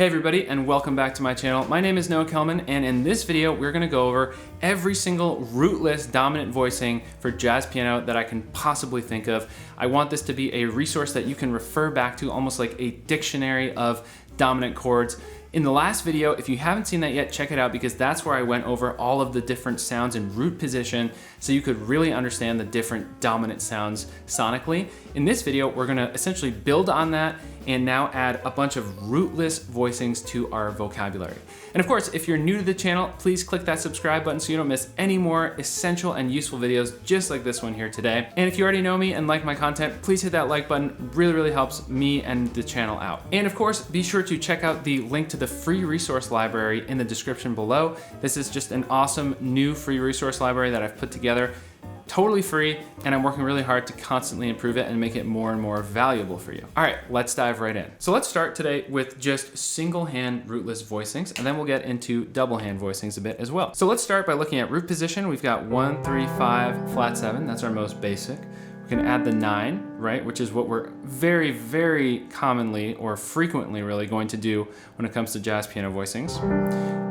Hey everybody, and welcome back to my channel. My name is Noah Kellman, and in this video, we're gonna go over every single rootless dominant voicing for jazz piano that I can possibly think of. I want this to be a resource that you can refer back to, almost like a dictionary of dominant chords. In the last video, if you haven't seen that yet, check it out because that's where I went over all of the different sounds in root position so you could really understand the different dominant sounds sonically. In this video, we're gonna essentially build on that and now add a bunch of rootless voicings to our vocabulary. And of course, if you're new to the channel, please click that subscribe button so you don't miss any more essential and useful videos just like this one here today. And if you already know me and like my content, please hit that like button. Really helps me and the channel out. And of course, be sure to check out the link to the free resource library in the description below. This is just an awesome new free resource library that I've put together. Totally free, and I'm working really hard to constantly improve it and make it more and more valuable for you. All right, let's dive right in. So let's start today with just single hand rootless voicings, and then we'll get into double hand voicings a bit as well. So let's start by looking at root position. We've got 1, 3, 5, flat 7. That's our most basic. We can add the 9, right, which is what we're very commonly or frequently really going to do when it comes to jazz piano voicings.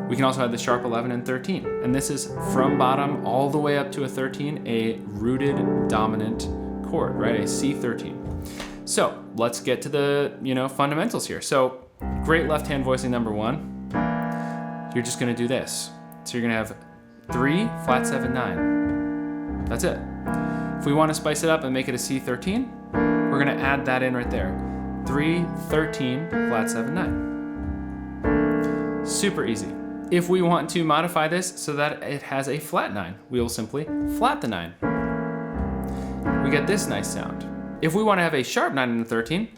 We can also add the sharp 11 and 13, and this is from bottom all the way up to a 13, a rooted dominant chord, right, a C13. So let's get to the fundamentals here. So great left hand voicing number 1. You're just gonna do this. So you're gonna have 3, flat 7, 9. That's it. If we want to spice it up and make it a C13, we're gonna add that in right there. 3, 13, flat 7, 9. Super easy. If we want to modify this so that it has a flat 9, we will simply flat the 9. We get this nice sound. If we want to have a sharp 9 and a 13,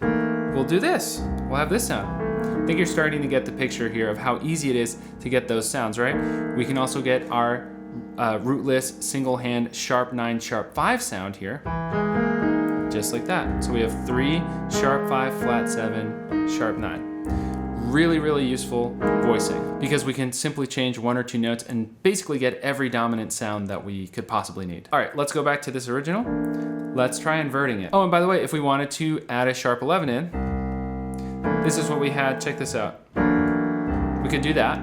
we'll do this. We'll have this sound. I think you're starting to get the picture here of how easy it is to get those sounds, right? We can also get our rootless single hand sharp 9, sharp 5 sound here, just like that. So we have 3, sharp 5, flat 7, sharp 9. Really useful voicing because we can simply change 1 or 2 notes and basically get every dominant sound that we could possibly need. All right, let's go back to this original. Let's try inverting it. Oh, and by the way, if we wanted to add a sharp 11 in, this is what we had. Check this out. We could do that.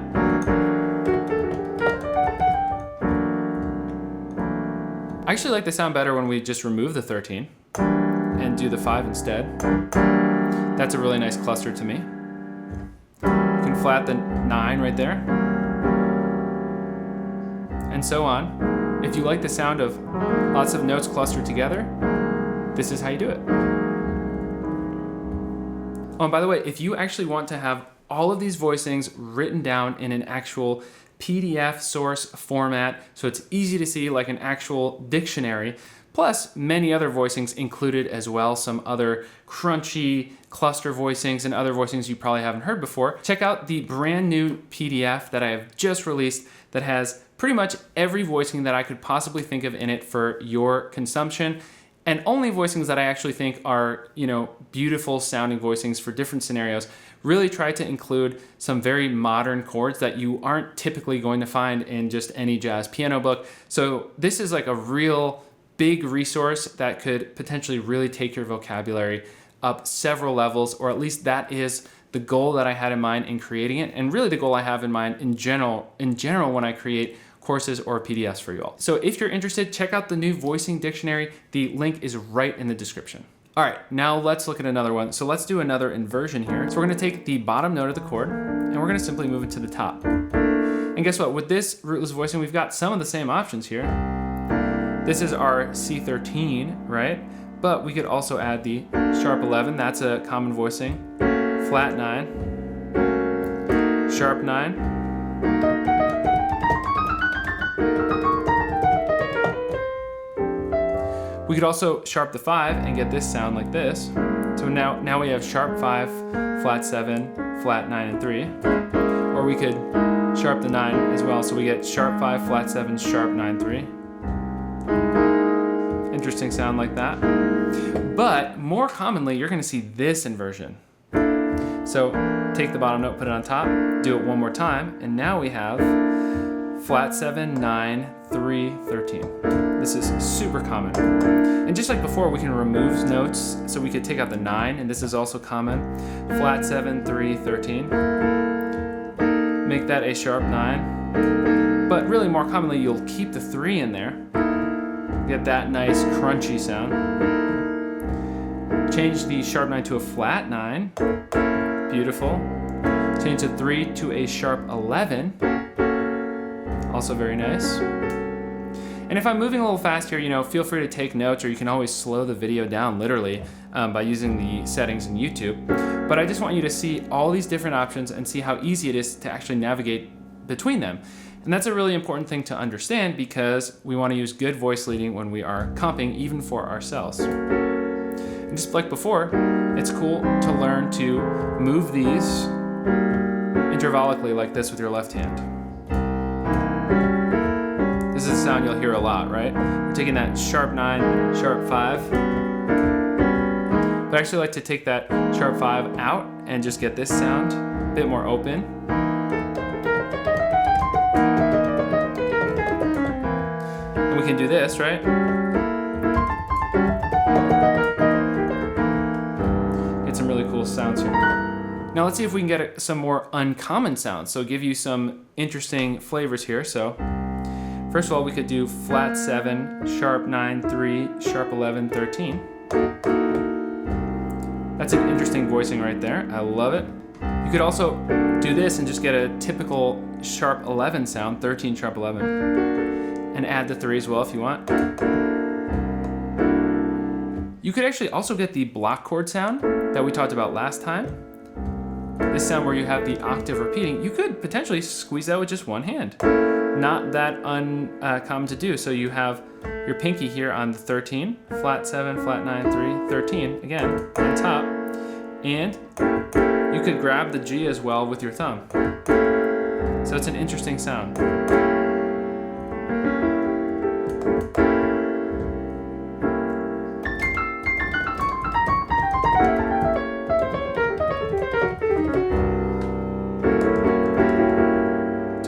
I actually like the sound better when we just remove the 13 and do the 5 instead. That's a really nice cluster to me. You can flat the 9 right there. And so on. If you like the sound of lots of notes clustered together, this is how you do it. Oh, and by the way, if you actually want to have all of these voicings written down in an actual PDF source format, so it's easy to see like an actual dictionary, plus many other voicings included as well, some other crunchy cluster voicings and other voicings you probably haven't heard before. Check out the brand new PDF that I have just released that has pretty much every voicing that I could possibly think of in it for your consumption, and only voicings that I actually think are, beautiful sounding voicings for different scenarios. Really try to include some very modern chords that you aren't typically going to find in just any jazz piano book. So this is like a real big resource that could potentially really take your vocabulary up several levels, or at least that is the goal that I had in mind in creating it, and really the goal I have in mind in general when I create courses or PDFs for you all. So if you're interested, check out the new voicing dictionary. The link is right in the description. All right, now let's look at another one. So let's do another inversion here. So we're gonna take the bottom note of the chord and we're gonna simply move it to the top. And guess what? With this rootless voicing, we've got some of the same options here. This is our C13, right? But we could also add the sharp 11, that's a common voicing, flat 9, sharp 9, we could also sharp the 5 and get this sound like this. So now we have sharp 5, flat 7, flat 9 and 3. Or we could sharp the 9 as well, so we get sharp 5, flat 7, sharp 9, 3. Interesting sound like that. But more commonly, you're gonna see this inversion. So take the bottom note, put it on top, do it one more time, and now we have flat 7, 9, 3, 13. This is super common. And just like before, we can remove notes, so we could take out the 9, and this is also common. Flat 7, 3, 13. make that a sharp 9. But really more commonly, you'll keep the 3 in there. Get that nice crunchy sound. Change the sharp 9 to a flat 9. Beautiful. Change the 3 to a sharp 11. Also very nice. And if I'm moving a little fast here, feel free to take notes, or you can always slow the video down literally by using the settings in YouTube. But I just want you to see all these different options and see how easy it is to actually navigate between them. And that's a really important thing to understand, because we want to use good voice leading when we are comping, even for ourselves. And just like before, it's cool to learn to move these intervallically like this with your left hand. This is a sound you'll hear a lot, right? We're taking that sharp 9, sharp 5. But I actually like to take that sharp 5 out and just get this sound a bit more open. And we can do this, right? Get some really cool sounds here. Now let's see if we can get some more uncommon sounds. So give you some interesting flavors here. So first of all, we could do flat 7, sharp 9, 3, sharp 11, 13. That's an interesting voicing right there. I love it. You could also do this and just get a typical sharp 11 sound, 13, sharp 11. And add the 3 as well if you want. You could actually also get the block chord sound that we talked about last time. This sound where you have the octave repeating, you could potentially squeeze that with just one hand. Not that uncommon to do. So you have your pinky here on the 13, flat 7, flat 9, 3, 13, again, on top. And you could grab the G as well with your thumb. So it's an interesting sound.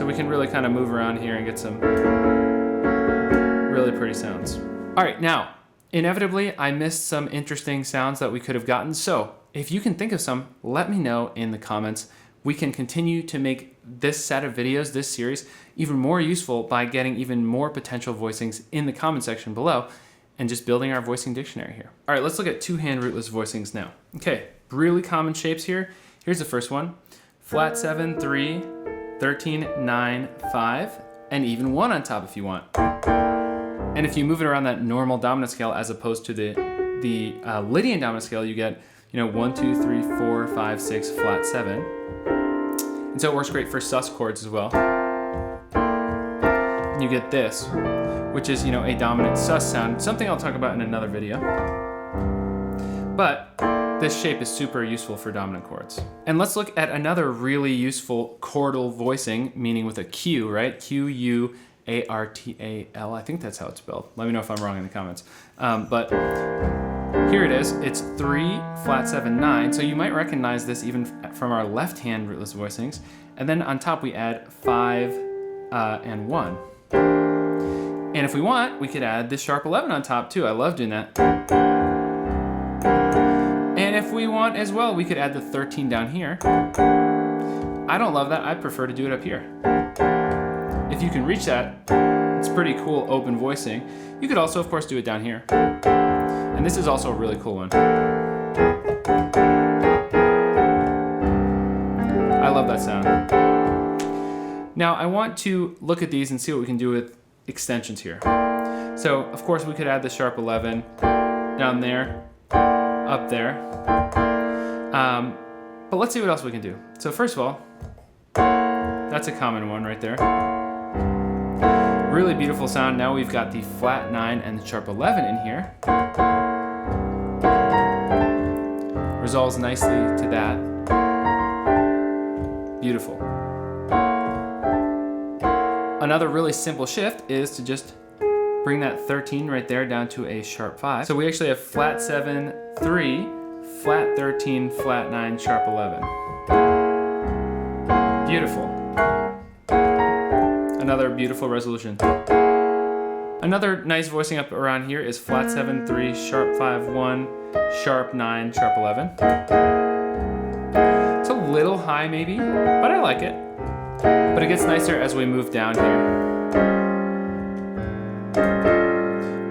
We can really kind of move around here and get some really pretty sounds. All right, now, inevitably, I missed some interesting sounds that we could have gotten. So if you can think of some, let me know in the comments. We can continue to make this set of videos, this series, even more useful by getting even more potential voicings in the comment section below and just building our voicing dictionary here. All right, let's look at two-hand rootless voicings now. Okay, really common shapes here. Here's the first one. Flat 7, 3, 13, 9, 5, and even 1 on top if you want. And if you move it around that normal dominant scale as opposed to the Lydian dominant scale, you get 1, 2, 3, 4, 5, 6, flat 7. And so it works great for sus chords as well. And you get this, which is a dominant sus sound, something I'll talk about in another video. But this shape is super useful for dominant chords. And let's look at another really useful chordal voicing, meaning with a Q, right? Q-U-A-R-T-A-L. I think that's how it's spelled. Let me know if I'm wrong in the comments. But here it is. It's 3, flat 7, 9. So you might recognize this even from our left hand rootless voicings. And then on top we add 5 and 1. And if we want, we could add this sharp 11 on top too. I love doing that. And if we want as well, we could add the 13 down here. I don't love that. I prefer to do it up here. If you can reach that, it's pretty cool open voicing. You could also, of course, do it down here. And this is also a really cool one. I love that sound. Now, I want to look at these and see what we can do with extensions here. So, of course, we could add the sharp 11 down there, up there. But let's see what else we can do. So first of all, that's a common one right there. Really beautiful sound. Now we've got the flat 9 and the sharp 11 in here. Resolves nicely to that. Beautiful. Another really simple shift is to just bring that 13 right there down to a sharp 5. So we actually have flat 7, 3, flat 13, flat 9, sharp 11. Beautiful. Another beautiful resolution. Another nice voicing up around here is flat 7, 3, sharp 5, 1, sharp 9, sharp 11. It's a little high maybe, but I like it. But it gets nicer as we move down here.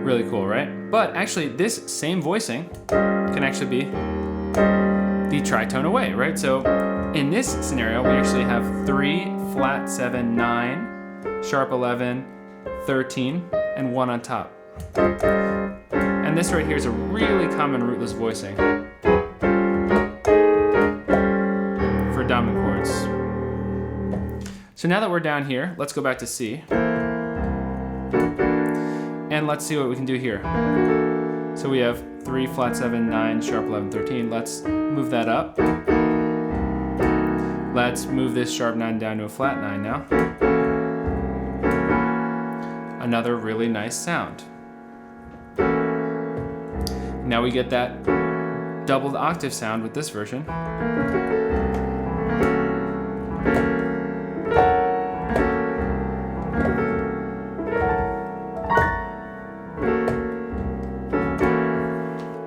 Really cool, right? But actually, this same voicing can actually be the tritone away, right? So in this scenario, we actually have 3, flat 7, 9, sharp 11, 13, and 1 on top. And this right here is a really common rootless voicing for dominant chords. So now that we're down here, let's go back to C. And let's see what we can do here. So we have 3, flat 7, 9, sharp 11, 13. Let's move that up. Let's move this sharp 9 down to a flat 9 now. Another really nice sound. Now we get that doubled octave sound with this version.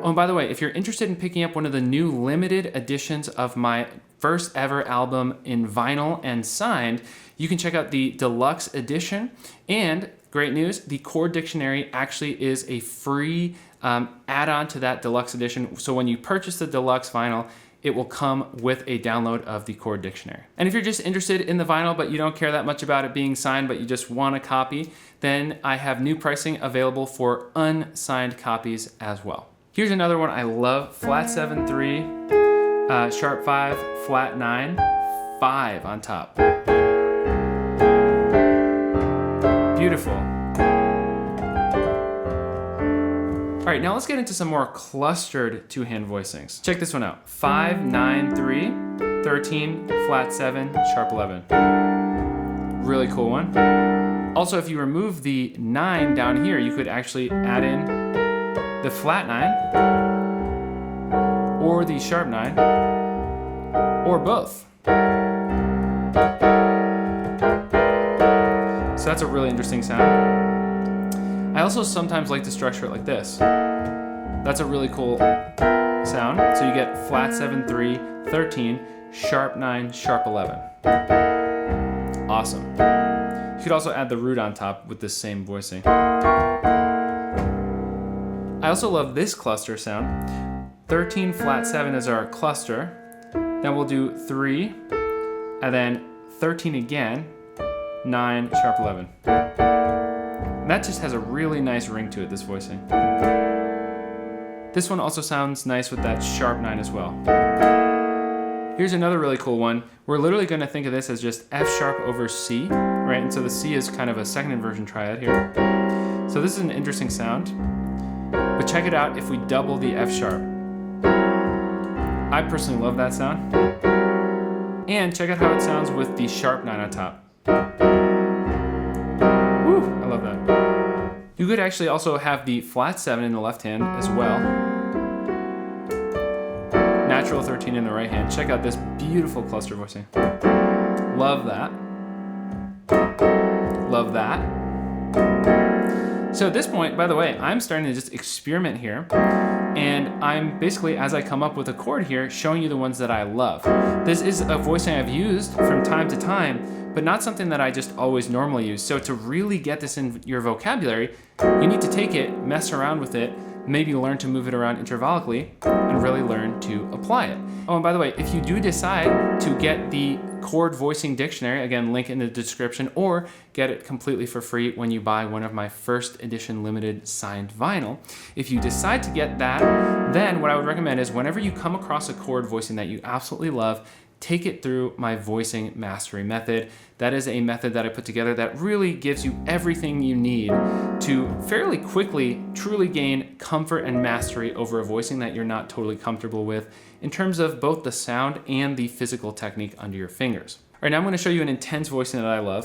Oh, and by the way, if you're interested in picking up one of the new limited editions of my first ever album in vinyl and signed, you can check out the deluxe edition. And great news, the Chord Dictionary actually is a free add-on to that deluxe edition. So when you purchase the deluxe vinyl, it will come with a download of the Chord Dictionary. And if you're just interested in the vinyl, but you don't care that much about it being signed, but you just want a copy, then I have new pricing available for unsigned copies as well. Here's another one I love, flat 7, 3, sharp 5, flat 9, 5 on top. Beautiful. All right, now let's get into some more clustered two-hand voicings. Check this one out. 5, 9, 3, 13, flat 7, sharp 11. Really cool one. Also, if you remove the 9 down here, you could actually add in the flat 9, or the sharp 9, or both. So that's a really interesting sound. I also sometimes like to structure it like this. That's a really cool sound. So you get flat 7, 3, 13, sharp 9, sharp 11. Awesome. You could also add the root on top with this same voicing. I also love this cluster sound. 13, flat 7 is our cluster. Then we'll do 3, and then 13 again, 9, sharp 11. And that just has a really nice ring to it, this voicing. This one also sounds nice with that sharp 9 as well. Here's another really cool one. We're literally going to think of this as just F sharp over C, right? And so the C is kind of a second inversion triad here. So this is an interesting sound. But check it out if we double the F sharp. I personally love that sound. And check out how it sounds with the sharp 9 on top. Woo, I love that. You could actually also have the flat 7 in the left hand as well. Natural 13 in the right hand. Check out this beautiful cluster voicing. Love that. Love that. So at this point, by the way, I'm starting to just experiment here. And I'm basically, as I come up with a chord here, showing you the ones that I love. This is a voicing I've used from time to time, but not something that I just always normally use. So to really get this in your vocabulary, you need to take it, mess around with it, maybe learn to move it around intervallically, and really learn to apply it. Oh, and by the way, if you do decide to get the Chord Voicing Dictionary, again, link in the description, or get it completely for free when you buy one of my first edition limited signed vinyl. If you decide to get that, then what I would recommend is whenever you come across a chord voicing that you absolutely love, take it through my voicing mastery method. That is a method that I put together that really gives you everything you need to fairly quickly truly gain comfort and mastery over a voicing that you're not totally comfortable with in terms of both the sound and the physical technique under your fingers. All right, now I'm going to show you an intense voicing that I love.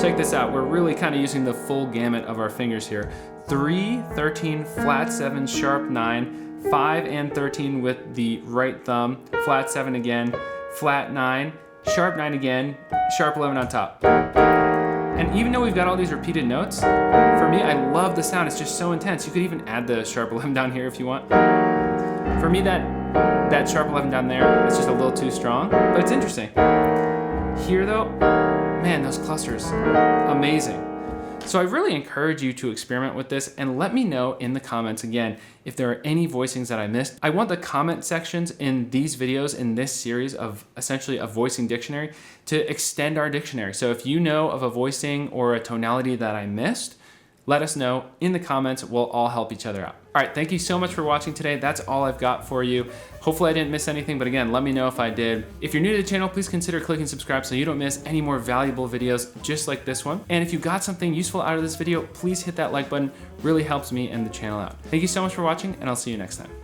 Check this out. We're really kind of using the full gamut of our fingers here. 3, 13, flat 7, sharp 9, 5 and 13 with the right thumb, flat 7 again, flat 9, sharp 9 again, sharp 11 on top. And even though we've got all these repeated notes, for me, I love the sound. It's just so intense. You could even add the sharp 11 down here if you want. For me, that sharp 11 down there is just a little too strong, but it's interesting. Here though, man, those clusters, amazing. So I really encourage you to experiment with this and let me know in the comments again if there are any voicings that I missed. I want the comment sections in these videos in this series of essentially a voicing dictionary to extend our dictionary. So if you know of a voicing or a tonality that I missed, let us know in the comments. We'll all help each other out. All right, thank you so much for watching today. That's all I've got for you. Hopefully I didn't miss anything, but again, let me know if I did. If you're new to the channel, please consider clicking subscribe so you don't miss any more valuable videos just like this one. And if you got something useful out of this video, please hit that like button. Really helps me and the channel out. Thank you so much for watching, and I'll see you next time.